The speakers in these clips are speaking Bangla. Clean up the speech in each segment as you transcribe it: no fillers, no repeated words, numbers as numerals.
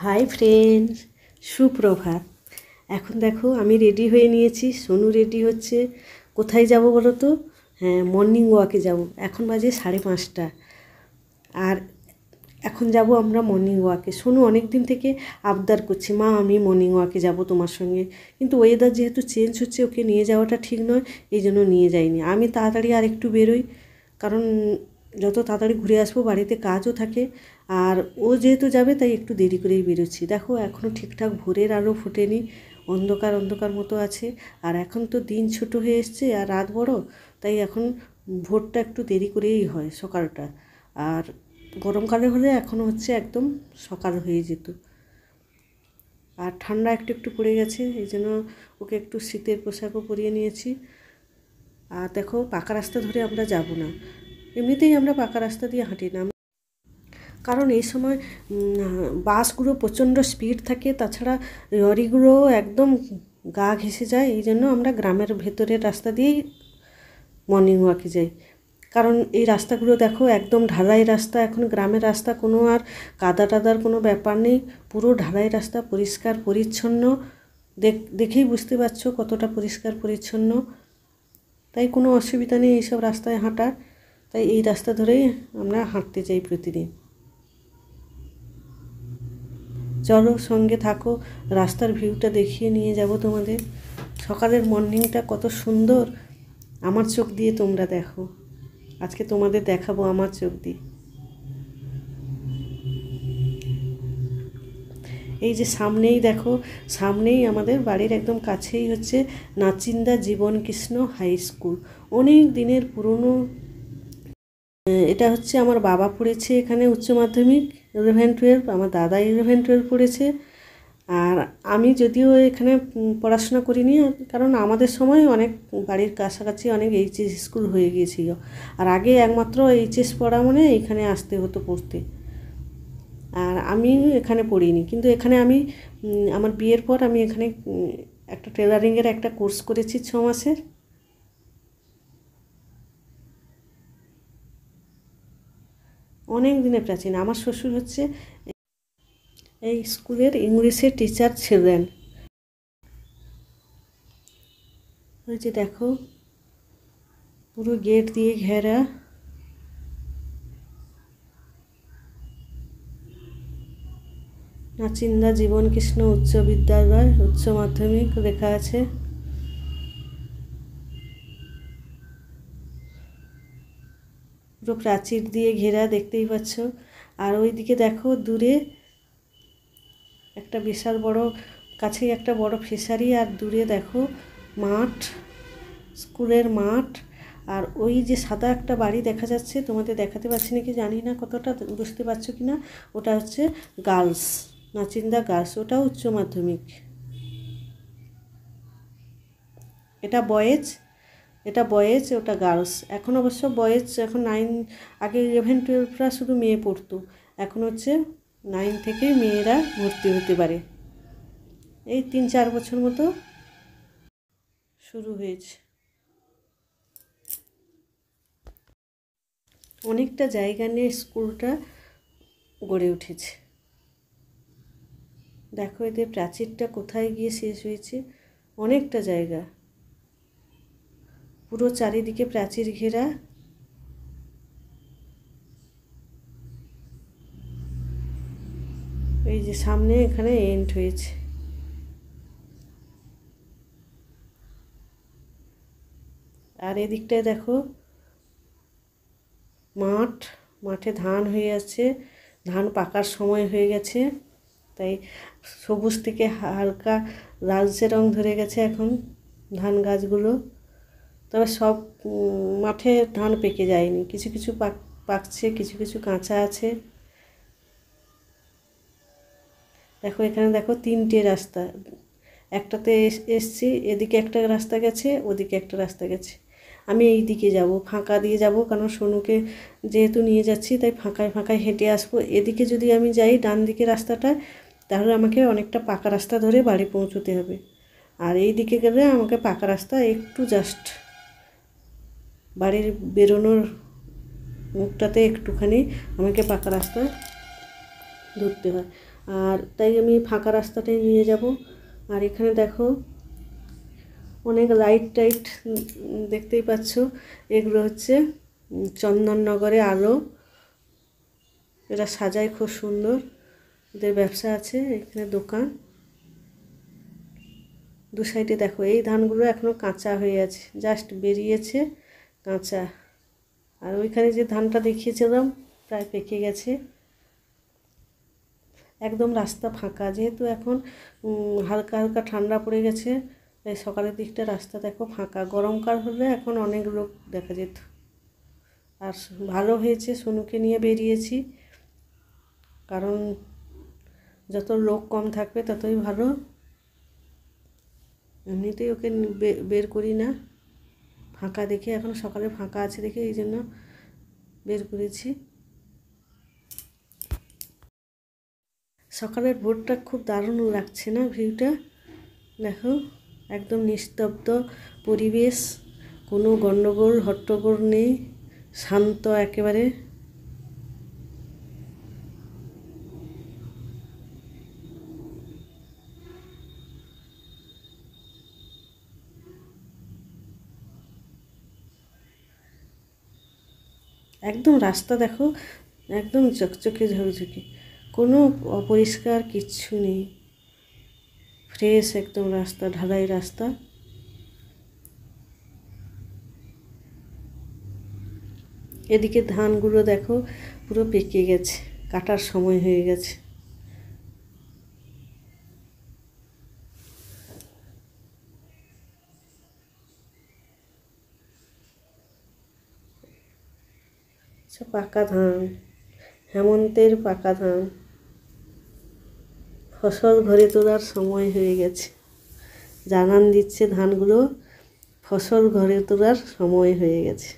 হাই ফ্রেন্ডস, সুপ্রভাত। এখন দেখো আমি রেডি হয়ে নিয়েছি, সোনু রেডি হচ্ছে। কোথায় যাব বলো তো? হ্যাঁ, মর্নিং ওয়াকে যাব। এখন বাজে 5:30। আর এখন যাব আমরা মর্নিং ওয়াকে। সোনু অনেক দিন থেকে আবদার করছে, মা আমি মর্নিং ওয়াকে যাব তোমার সঙ্গে, কিন্তু ওয়েদার যেহেতু চেঞ্জ হচ্ছে ওকে নিয়ে যাওয়াটা ঠিক নয়, এই জন্য নিয়ে যাইনি। আমি তাড়াতাড়ি আর একটু বেরোই, কারণ যত তাড়াতাড়ি ঘুরে আসবো, বাড়িতে কাজও থাকে। আর ও যেহেতু যাবে তাই একটু দেরি করেই বেরোচ্ছি। দেখো এখনও ঠিকঠাক ভোরের আলো ফোটেনি, অন্ধকার অন্ধকার মতো আছে। আর এখন তো দিন ছোট হয়ে এসছে আর রাত বড়, তাই এখন ভোরটা একটু দেরি করেই হয়, সকালটা। আর গরমকালে হলে এখনও হচ্ছে একদম সকাল হয়ে যেত। আর ঠান্ডা একটু একটু পড়ে গেছে, এই জন্য ওকে একটু শীতের পোশাকও পরিয়ে নিয়েছি। আর দেখো পাকা রাস্তা ধরে আমরা যাব না, এমনিতেই আমরা পাকা রাস্তা দিয়ে হাঁটি না, কারণ এই সময় বাসগুলো প্রচণ্ড স্পিড থাকে, তাছাড়া লরিগুলো একদম গা ঘেঁষে যায়। এই জন্য আমরা গ্রামের ভেতরের রাস্তা দিয়েই মর্নিং ওয়াকে যাই। কারণ এই রাস্তাগুলো দেখো একদম ঢালাই রাস্তা। এখন গ্রামের রাস্তা কোনো আর কাদা টাদার কোনো ব্যাপার নেই, পুরো ঢালাই রাস্তা, পরিষ্কার পরিচ্ছন্ন। দেখেই বুঝতে পারছো কতটা পরিষ্কার পরিচ্ছন্ন। তাই কোনো অসুবিধা নেই এইসব রাস্তায় হাঁটার। তাই এই রাস্তা ধরেই আমরা হাঁটতে যাই প্রতিদিন। চলো সঙ্গে থাকো, রাস্তার ভিউটা দেখিয়ে নিয়ে যাব তোমাদের। সকালের মর্নিংটা কত সুন্দর, আমার চোখ দিয়ে তোমরা দেখো। আজকে তোমাদের দেখাবো আমার চোখ দিয়ে। এই যে সামনেই দেখো, সামনেই আমাদের বাড়ির একদম কাছেই হচ্ছে নাচিন্দা জীবনকৃষ্ণ হাই স্কুল। অনেক দিনের পুরনো। এটা হচ্ছে আমার বাবা পড়েছে এখানে উচ্চ মাধ্যমিক 11-12, আমার দাদা 11-12 পড়েছে। আর আমি যদিও এখানে পড়াশোনা করিনি, কারণ আমাদের সময় অনেক বাড়ির কাছাকাছি অনেক এইচএস স্কুল হয়ে গিয়েছিল। আর আগে একমাত্র এইচএস পড়া মানে এখানে আসতে হতো পড়তে। আর আমি এখানে পড়িনি, কিন্তু এখানে আমি আমার বিয়ের পর আমি এখানে একটা টেলারিংয়ের একটা কোর্স করেছি 6 মাসের। অনেক দিনের প্রাচীন। আমার শ্বশুর হচ্ছে এই স্কুলের ইংলিশের টিচার ছিলেন। ওই যে দেখো পুরো গেট দিয়ে ঘেরা। নাচিন্দা জীবনকৃষ্ণ উচ্চ বিদ্যালয় উচ্চ মাধ্যমিক লেখা আছে। পুরো প্রাচীর দিয়ে ঘেরা, দেখতেই পাচ্ছ। আর ওইদিকে দেখো দূরে একটা বিশাল বড়, কাছেই একটা বড় ফিশারি। আর দূরে দেখো মাঠ, স্কুলের মাঠ। আর ওই যে সাদা একটা বাড়ি দেখা যাচ্ছে, তোমাদের দেখাতে পারছি নাকি জানি না, কতটা বুঝতে পারছো কি না। ওটা হচ্ছে গার্লস, নাচিন্দা গার্লস, ওটা উচ্চ মাধ্যমিক। এটা বয়েজ, এটা বয়েজ, ওটা গার্লস। এখন অবশ্য বয়েজ এখন 9, আগে 11-12রা শুধু মেয়ে পড়তো, এখন হচ্ছে 9 থেকে মেয়েরা ভর্তি হতে পারে। এই 3-4 বছর মতো শুরু হয়েছে। অনেকটা জায়গা নিয়ে স্কুলটা গড়ে উঠেছে। দেখো এদের প্রাচীরটা কোথায় গিয়ে শেষ হয়েছে, অনেকটা জায়গা, পুরো চারিদিকে প্রাচীর ঘেরা। এই যে সামনে এখানে এন্ড হয়েছে। আর এদিকটায় দেখো মাঠ, মাঠে ধান হয়ে আছে, ধান পাকার সময় হয়ে গেছে, তাই সবুজ থেকে হালকা লালচে রং ধরে গেছে এখন ধান গাছগুলো। তবে সব মাঠে ধান পেকে যায়নি, কিছু কিছু পাকছে, কিছু কিছু কাঁচা আছে। দেখো এখানে দেখো 3টে রাস্তা, একটাতে এসছি, এদিকে একটা রাস্তা গেছে, ওদিকে একটা রাস্তা গেছে। আমি এই দিকে যাব, ফাঁকা দিয়ে যাব, কারণ সোনুকে যেহেতু নিয়ে যাচ্ছি তাই ফাঁকায় ফাঁকায় হেঁটে আসবো। এদিকে যদি আমি যাই ডান দিকে রাস্তাটা, তাহলে আমাকে অনেকটা পাকা রাস্তা ধরে বাড়ি পৌঁছতে হবে। আর এই দিকে গেলে আমাকে পাকা রাস্তা একটু জাস্ট বাড়ির বেরোনোর মুখটাতে একটুখানি আমাকে পাকা রাস্তা ধরতে হয়। আর তাই আমি ফাঁকা রাস্তাটাই নিয়ে যাব। আর এখানে দেখো অনেক লাইট টাইট দেখতেই পাচ্ছ, এগুলো হচ্ছে চন্দননগরে আলো, এরা সাজায় খুব সুন্দর, এদের ব্যবসা আছে, এখানে দোকান। দু সাইডে দেখো এই ধানগুলো এখনো কাঁচা হয়ে আছে, জাস্ট বেরিয়েছে কাঁচা। আর ওইখানে যে ধানটা দেখিয়েছিলাম প্রায় পেকে গেছে। একদম রাস্তা ফাঁকা, যেহেতু এখন হালকা হালকা ঠান্ডা পড়ে গেছে, তাই সকালের দিকটা রাস্তা দেখো ফাঁকা। গরমকাল হলে এখন অনেক লোক দেখা যেত। আর ভালো হয়েছে সোনুকে নিয়ে বেরিয়েছি, কারণ যত লোক কম থাকবে ততই ভালো। এমনিতেই ওকে বের করি না, ফাঁকা দেখে, এখন সকালে ফাঁকা আছে দেখে এই জন্য বের করেছি। সকালের ভোরটা খুব দারুণ লাগছে না ভিউটা? দেখো একদম নিস্তব্ধ পরিবেশ, কোনো গণ্ডগোল হট্টগোল নেই, শান্ত একেবারে। একদম রাস্তা দেখো একদম চকচকে ঝকঝকে, কোনো অপরিষ্কার কিচ্ছু নেই, ফ্রেশ একদম রাস্তা, ঢালাই রাস্তা। এদিকে ধানগুলো দেখো পুরো পেকে গেছে, কাটার সময় হয়ে গেছে। পাকা ধান, হেমন্তের পাকা ধান, ফসল ঘরে তোলার সময় হয়ে গেছে, জানান দিচ্ছে ধানগুলো ফসল ঘরে তোলার সময় হয়ে গেছে।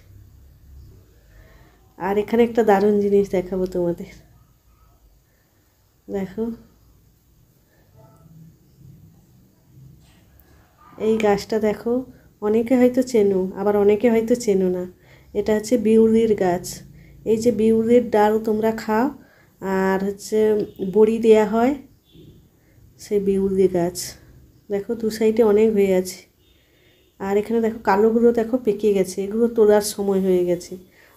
আর এখানে একটা দারুণ জিনিস দেখাবো তোমাদের, দেখো এই গাছটা দেখো, অনেকে হয়তো চেনো, আবার অনেকে হয়তো চেনো না। এটা হচ্ছে বিউলির গাছ। এই যে বিউলির ডাল তোমরা খাও, আর হচ্ছে বড়ি দেয়া হয়, সেই বিউলি গাছ দেখো দু সাইডে অনেক হয়ে আছে। আর এখানে দেখো কালোগুলো দেখো পেকে গেছে, এগুলো তোলার সময় হয়ে গেছে।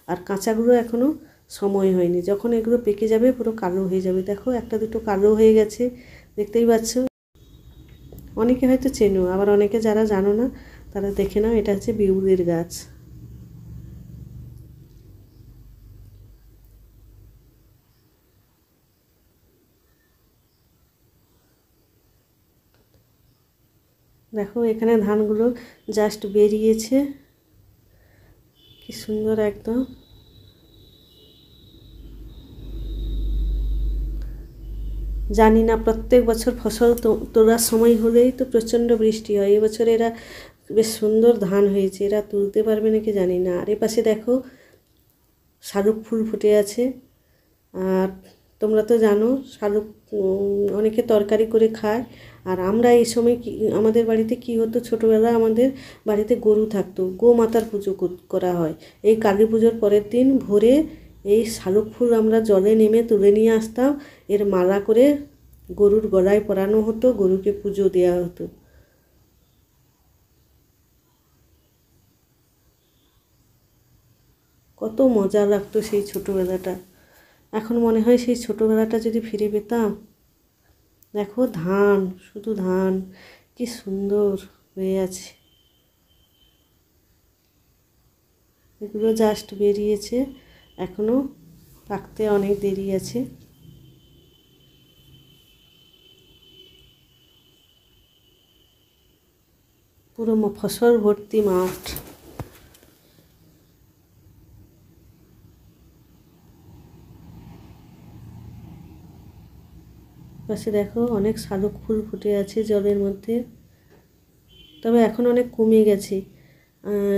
আর কাঁচাগুলো এখনও সময় হয়নি, যখন এগুলো পেকে যাবে পুরো কালো হয়ে যাবে। দেখো একটা দুটো কালো হয়ে গেছে, দেখতেই পাচ্ছ। অনেকে হয়তো চেনো, আবার অনেকে যারা জানো না তারা দেখে নাও, এটা হচ্ছে বিউলির গাছ। দেখো এখানে ধানগুলো জাস্ট বেরিয়েছে, কি সুন্দর একদম। জানি না, প্রত্যেক বছর ফসল তোলার সময় হলেই তো প্রচণ্ড বৃষ্টি হয়, এবছর এরা বেশ সুন্দর ধান হয়েছে, এরা তুলতে পারবে নাকি জানি না। আর এপাশে দেখো শালুক ফুল ফুটে আছে। আর তোমরা তো জানো শালুক অনেকে তরকারি করে খায়। আর আমরা এই সময় আমাদের বাড়িতে কি হতো, ছোটোবেলা আমাদের বাড়িতে গরু থাকতো, গোমাতার পুজো করা হয়। এই কালী পুজোর পরের দিন ভোরে এই শালুক ফুল আমরা জলে নেমে তুলে নিয়ে আসতাম, এর মালা করে গরুর গলায় পরানো হতো, গরুকে পুজো দেওয়া হতো। কত মজা লাগতো সেই ছোটোবেলাটা, এখন মনে হয় সেই ছোটোবেলাটা যদি ফিরে পেতাম। দেখো ধান, শুধু ধান, কি সুন্দর হয়ে আছে। এগুলো জাস্ট বেরিয়েছে, এখনও পাকতে অনেক দেরি আছে। পুরো ফসল ভর্তি মাঠ। পাশে দেখো অনেক শালুক ফুল ফুটে আছে জলের মধ্যে, তবে এখন অনেক কমে গেছে।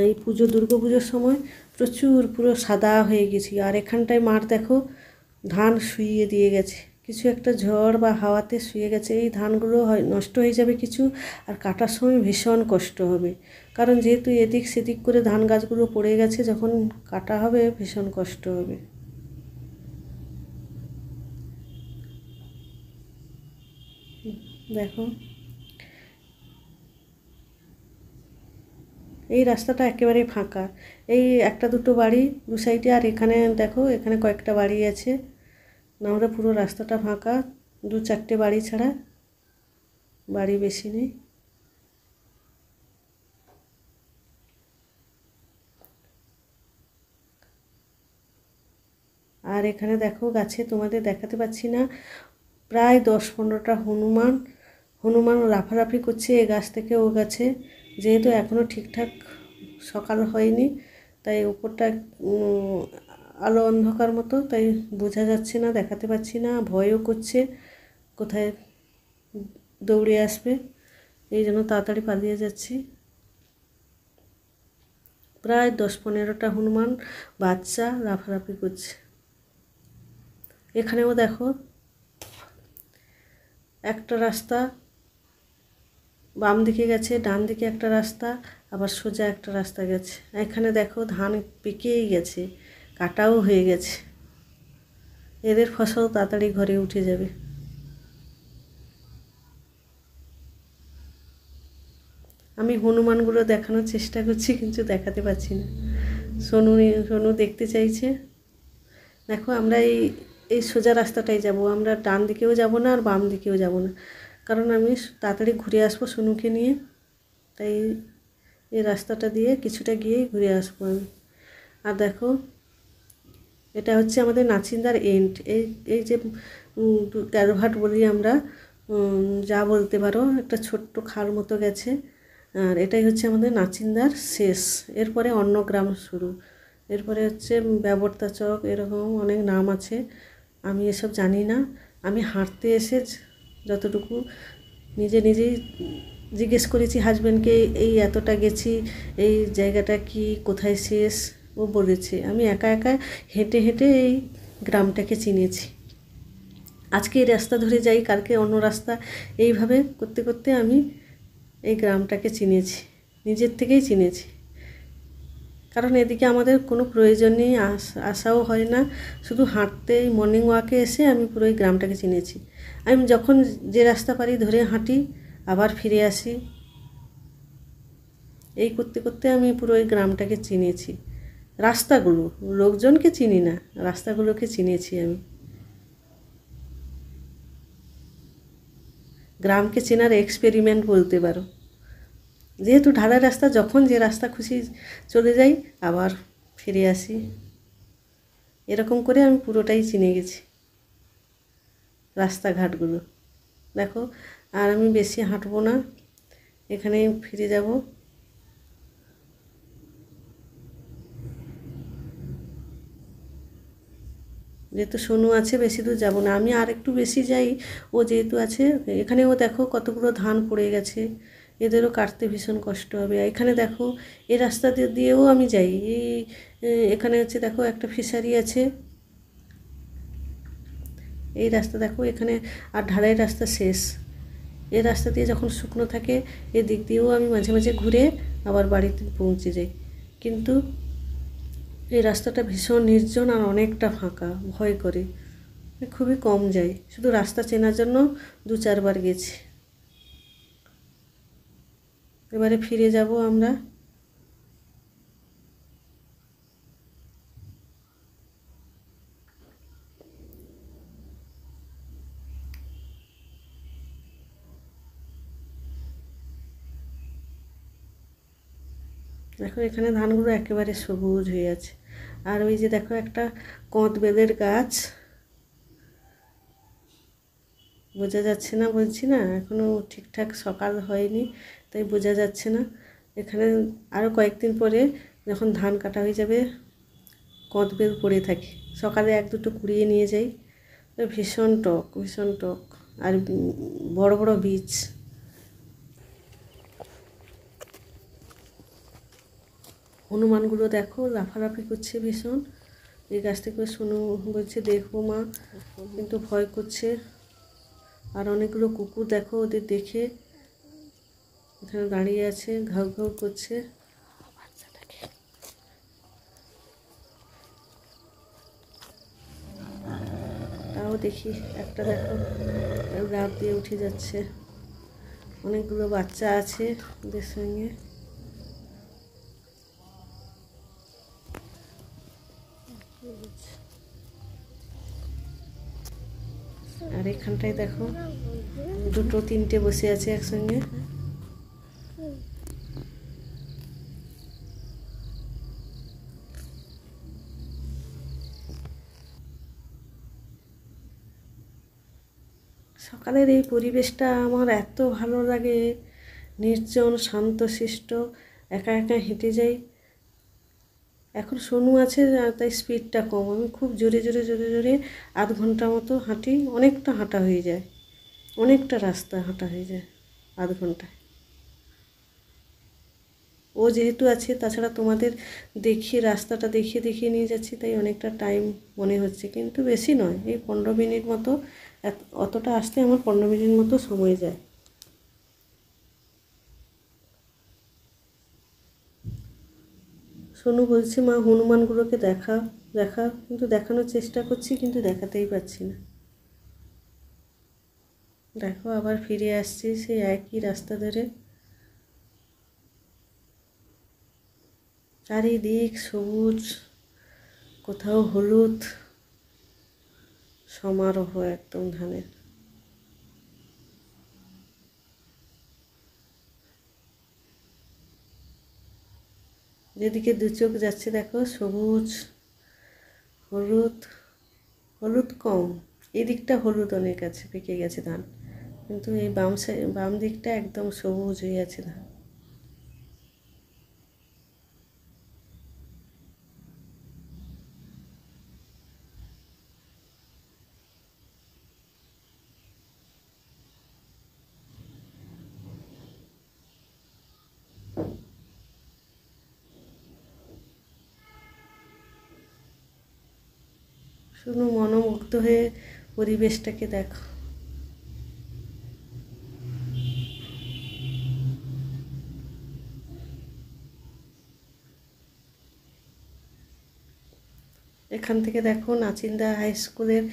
এই দুর্গা পুজোর সময় প্রচুর পুরো সাদা হয়ে গেছি। আর এখানটায় মাঠ দেখো ধান শুইয়ে দিয়ে গেছে, কিছু একটা ঝড় বা হাওয়াতে শুয়ে গেছে। এই ধানগুলো নষ্ট হয়ে যাবে কিছু, আর কাটার সময় ভীষণ কষ্ট হবে, কারণ যেহেতু এদিক সেদিক করে ধান গাছগুলো পড়ে গেছে, যখন কাটা হবে ভীষণ কষ্ট হবে। দেখো এই রাস্তাটা একেবারেই ফাঁকা, এই একটা দুটো বাড়ি দু সাইডে, আর এখানে দেখো এখানে কয়েকটা বাড়ি আছে, নাহলে পুরো রাস্তাটা ফাঁকা, দু চারটে বাড়ি ছাড়া বাড়ি বেশি নেই। আর এখানে দেখো গাছে তোমাদের দেখাতে পাচ্ছি না, প্রায় 10-15টা হনুমান লাফালাফি করছে এ গাছ থেকে ও গাছে। যেহেতু এখনও ঠিকঠাক সকাল হয়নি, তাই উপরটা আলো অন্ধকার মতো, তাই বোঝা যাচ্ছে না, দেখাতে পাচ্ছি না, ভয়ও করছে কোথায় দৌড়ে আসবে, এই জন্য তাড়াতাড়ি পালিয়ে যাচ্ছি। প্রায় 10-15টা হনুমান বাচ্চা লাফালাফি করছে। এখানেও দেখো একটা রাস্তা বাম দিকে গেছে, ডান দিকে একটা রাস্তা, আবার সোজা একটা রাস্তা গেছে। এখানে দেখো ধান পেকেই গেছে, কাটাও হয়ে গেছে, এদের ফসল তাড়াতাড়ি ঘরে উঠে যাবে। আমি হনুমানগুলো দেখানোর চেষ্টা করছি কিন্তু দেখাতে পাচ্ছি না। সোনু দেখতে চাইছে। দেখো আমরা এই সোজা রাস্তাটাই যাব, আমরা ডান দিকেও যাব না আর বাম দিকেও যাব না, কারণ আমি তাড়াতাড়ি ঘুরে আসবো সোনুকে নিয়ে, তাই এই রাস্তাটা দিয়ে কিছুটা গিয়েই ঘুরে আসবো আমি। আর দেখো এটা হচ্ছে আমাদের নাচিন্দার এন্ড, এই যে তেরোঘাট বলি আমরা, যা বলতে পারো, একটা ছোট্ট খাল মতো গেছে, আর এটাই হচ্ছে আমাদের নাচিন্দার শেষ। এরপরে অন্য গ্রাম শুরু, এরপরে হচ্ছে ব্যবর্তা চক, এরকম অনেক নাম আছে, আমি এসব জানি না। আমি হাঁটতে এসে যতটুকু নিজেই জিজ্ঞেস করেছি হাজব্যান্ডকে, এই এতটা গেছি, এই জায়গাটা কি, কোথায় শেষ, ও বলেছে। আমি একা হেঁটে এই গ্রামটাকে চিনেছি। আজকে এই রাস্তা ধরে যাই, কালকে অন্য রাস্তা, এইভাবে করতে করতে আমি এই গ্রামটাকে চিনেছি, নিজের থেকেই চিনেছি। কারণ এদিকে আমাদের কোনো প্রয়োজন নেই, আসাও হয় না, শুধু হাঁটতে মর্নিং ওয়াকে এসে আমি পুরো এই গ্রামটাকে চিনেছি। আমি যখন যে রাস্তা পারি ধরে হাঁটি, আবার ফিরে আসি, এই করতে করতে আমি পুরো এই গ্রামটাকে চিনেছি। রাস্তাগুলো, লোকজনকে চিনি না, রাস্তাগুলোকে চিনেছি আমি। গ্রামকে চেনার এক্সপেরিমেন্ট বলতে পারো। যেহেতু ঢালাই রাস্তা, যখন যে রাস্তা খুশি চলে যাই, আবার ফিরে আসি, এরকম করে আমি পুরোটাই চিনে গেছি রাস্তাঘাটগুলো। দেখো আর আমি বেশি হাঁটবো না, এখানে ফিরে যাব। যেহেতু সোনু আছে বেশি দূর যাব না, আমি আর একটু বেশি যাই, ও যেহেতু আছে। এখানেও দেখো কতগুলো ধান পড়ে গেছে, এদেরও কাটতে ভীষণ কষ্ট হবে। এখানে দেখো এই রাস্তা দিয়েও আমি যাই, এখানে হচ্ছে দেখো একটা ফিশারি আছে, এই রাস্তা দেখো এখানে, আর ঢালাই রাস্তা শেষ। এই রাস্তা দিয়ে যখন শুকনো থাকে, এদিক দিয়েও আমি মাঝে মাঝে ঘুরে আবার বাড়িতে পৌঁছে যাই। কিন্তু এই রাস্তাটা ভীষণ নির্জন আর অনেকটা ফাঁকা, ভয় করে, খুবই কম যাই, শুধু রাস্তা চেনার জন্য 2-4 বার গেছি। এবারে ফিরে যাব আমরা। দেখো এখানে ধানগুলো একেবারে সবুজ হয়ে আছে, আর ওই যে দেখো একটা কদবেলের গাছ, বোঝা যাচ্ছে না, বলছি না এখনও ঠিকঠাক সকাল হয়নি, তাই বোঝা যাচ্ছে না। এখানে আরও কয়েকদিন পরে যখন ধান কাটা হয়ে যাবে, কদবেল পড়ে থাকে, সকালে 1-2টো কুড়িয়ে নিয়ে যাই, ভীষণ টক, আর বড় বড় বীজ। হনুমানগুলো দেখো লাফালাফি করছে ভীষণ, এই গাছ থেকে সোনু বলছে দেখবো মা, কিন্তু ভয় করছে। আর অনেকগুলো কুকুর দেখো ওদের দেখে এখানে দাঁড়িয়ে আছে, ঘাউ ঘাউ করছে। তাও তাও দেখি একটা দেখো গাছ দিয়ে উঠে যাচ্ছে, অনেকগুলো বাচ্চা আছে ওদের সঙ্গে। আর এখানটায় দেখো দুটো তিনটে বসে আছে একসঙ্গে। সকালের এই পরিবেশটা আমার এত ভালো লাগে, নির্জন শান্তশিষ্ট, একা একা হেঁটে যাই। এখন সোনু আছে তাই স্পিডটা কম, আমি খুব জোরে জোরে জোরে জোরে আধ ঘন্টা মতো হাঁটি, অনেকটা হাঁটা হয়ে যায়, অনেকটা রাস্তা হাঁটা হয়ে যায় আধ ঘন্টায়। ও যেহেতু আছে, তাছাড়া তোমাদের দেখিয়ে রাস্তাটা দেখিয়ে দেখিয়ে নিয়ে যাচ্ছি, তাই অনেকটা টাইম মনে হচ্ছে, কিন্তু বেশি নয়, এই 15 মিনিট মতো, অতটা আসতে আমার 15 মিনিট মতো সময় যায়। সোনু বলছে মা হনুমানগুলোকে দেখা দেখা, কিন্তু দেখানোর চেষ্টা করছি কিন্তু দেখাতেই পাচ্ছি না। দেখো আবার ফিরে আসছি সেই একই রাস্তা ধরে, চারিদিক সবুজ, কোথাও হলুদ সমারোহ একদম ধানের। যেদিকে দু চোখ যাচ্ছে দেখো সবুজ, হলুদ, হলুদ কম, এই দিকটা হলুদ অনেক আছে, পেকে গেছে ধান, কিন্তু এই বাম দিকটা একদম সবুজ হয়ে আছে ধান। শুধু মনোমুগ্ধ হয়ে পরিবেশটাকে দেখো। এখান থেকে দেখো নাচিন্দা হাই স্কুলের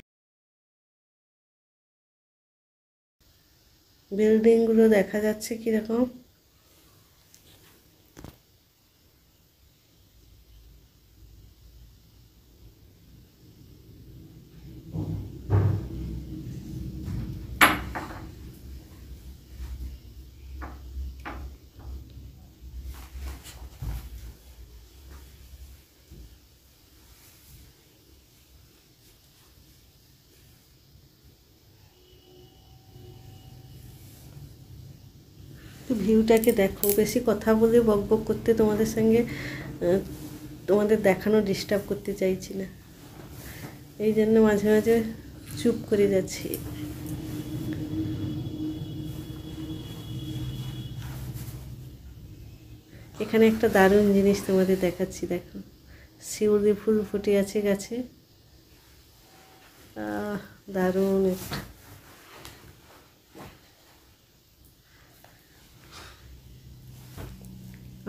বিল্ডিংগুলো দেখা যাচ্ছে কীরকম। ভিউটাকে দেখো, বেশি কথা বলে বক বক করতে তোমাদের সঙ্গে তোমাদের দেখানো ডিস্টার্ব করতে চাইছি না, এই জন্য মাঝে মাঝে চুপ করে যাচ্ছি। এখানে একটা দারুণ জিনিস তোমাদের দেখাচ্ছি, দেখো শিউলি ফুল ফুটে আছে গাছে, দারুণ একটা।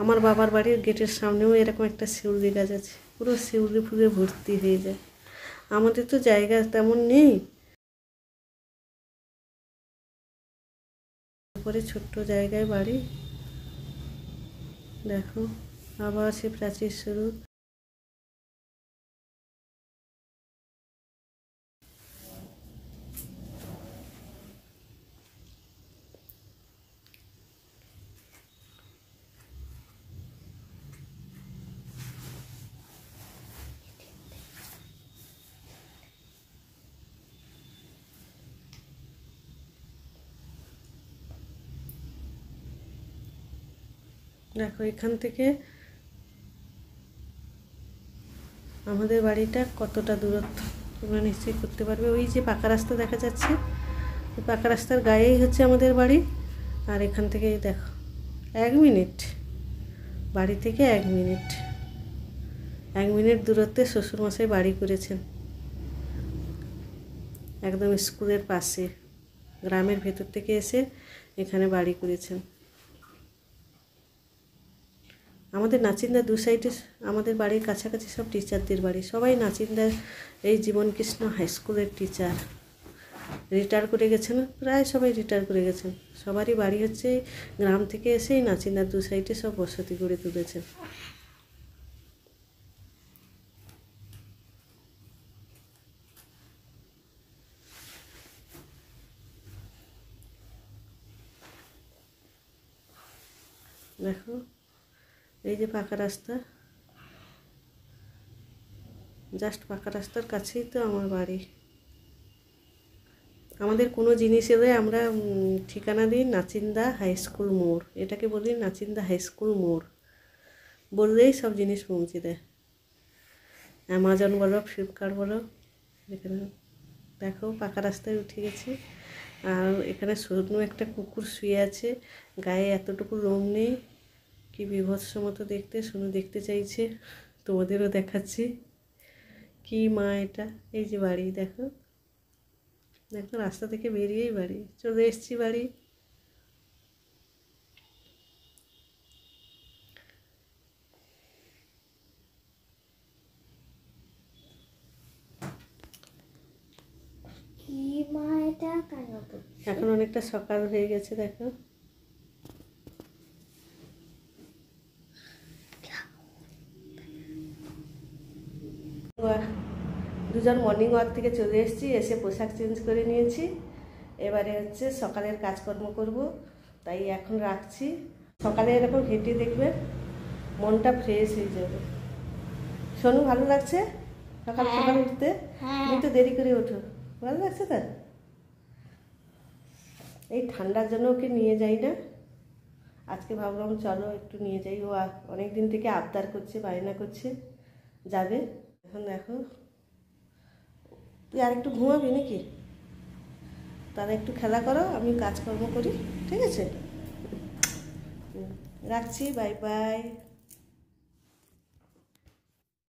আমার বাবার বাড়ির গেটের সামনেও এরকম একটা শিউলি গাছ আছে, পুরো শিউলি ফুলে ভর্তি হয়ে যায়। আমাদের তো জায়গা তেমন নেই, তারপরে ছোট্ট জায়গায় বাড়ি। দেখো আবার সে প্রাচীর শুরু। দেখো এখান থেকে আমাদের বাড়িটা কতটা দূরত্ব তোমরা নিশ্চয়ই করতে পারবে। ওই যে পাকা রাস্তা দেখা যাচ্ছে, ওই পাকা রাস্তার গায়েই হচ্ছে আমাদের বাড়ি। আর এখান থেকে দেখো 1 মিনিট, বাড়ি থেকে 1 মিনিট, 1 মিনিট দূরত্বে শ্বশুরমশাই বাড়ি করেছেন, একদম স্কুলের পাশে, গ্রামের ভেতর থেকে এসে এখানে বাড়ি করেছেন। আমাদের নাচিন্দা দু সাইডে, আমাদের বাড়ির কাছাকাছি সব টিচারদের বাড়ি, সবাই নাচিন্দা এই জীবনকৃষ্ণ হাই স্কুলের টিচার। রিটায়ার করে গেছেন, প্রায় সবাই রিটায়ার করে গেছেন। সবারই বাড়ি হচ্ছে গ্রাম থেকে এসেই নাচিন্দার দু সাইডে সব বসতি করে তুলেছেন। দেখো এই যে পাকা রাস্তা, জাস্ট পাকা রাস্তার কাছেই তো আমার বাড়ি। আমাদের কোনো জিনিসের আমরা ঠিকানা দিই নাচিন্দা হাই স্কুল মোড়, এটাকে বলি নাচিন্দা হাই স্কুল মোড়, বললেই সব জিনিস পৌঁছে দেয়। অ্যামাজন বলো, ফ্লিপকার্ট বলো, এখানে দেখো পাকা রাস্তায় উঠে গেছি। আর এখানে শুকনো একটা কুকুর শুয়ে আছে, গায়ে এতটুকু লোম নেই, কি বীভৎস মতো দেখতে। শুনে দেখতে চাইছে, তোমাদেরও দেখাচ্ছি কি মা এটা। এই যে বাড়ি দেখো, দেখো রাস্তা থেকে বেরিয়েই বাড়ি, চলে এসছি বাড়ি। এখন অনেকটা সকাল হয়ে গেছে দেখো। দুজন মর্নিং ওয়াক থেকে চলে এসেছি, এসে পোশাক চেঞ্জ করে নিয়েছি। এবারে হচ্ছে সকালের কাজকর্ম করব, তাই এখন রাখছি। সকালে এরকম হেঁটে দেখবে মনটা ফ্রেশ হয়ে যাবে। শোনো ভালো লাগছে সকাল সকাল উঠতে? একটু দেরি করে ওঠো, ভালো লাগছে তার। এই ঠান্ডার জন্য ওকে নিয়ে যাই না, আজকে ভাবলাম চলো একটু নিয়ে যাই। ও অনেক দিন থেকে আবদার করছে, বায়না করছে যাবে। এখন দেখো তুই আর একটু ঘুমাবি নাকি? তাহলে একটু খেলা করো, আমি কাজকর্ম করি, ঠিক আছে? রাখছি, বাই বাই।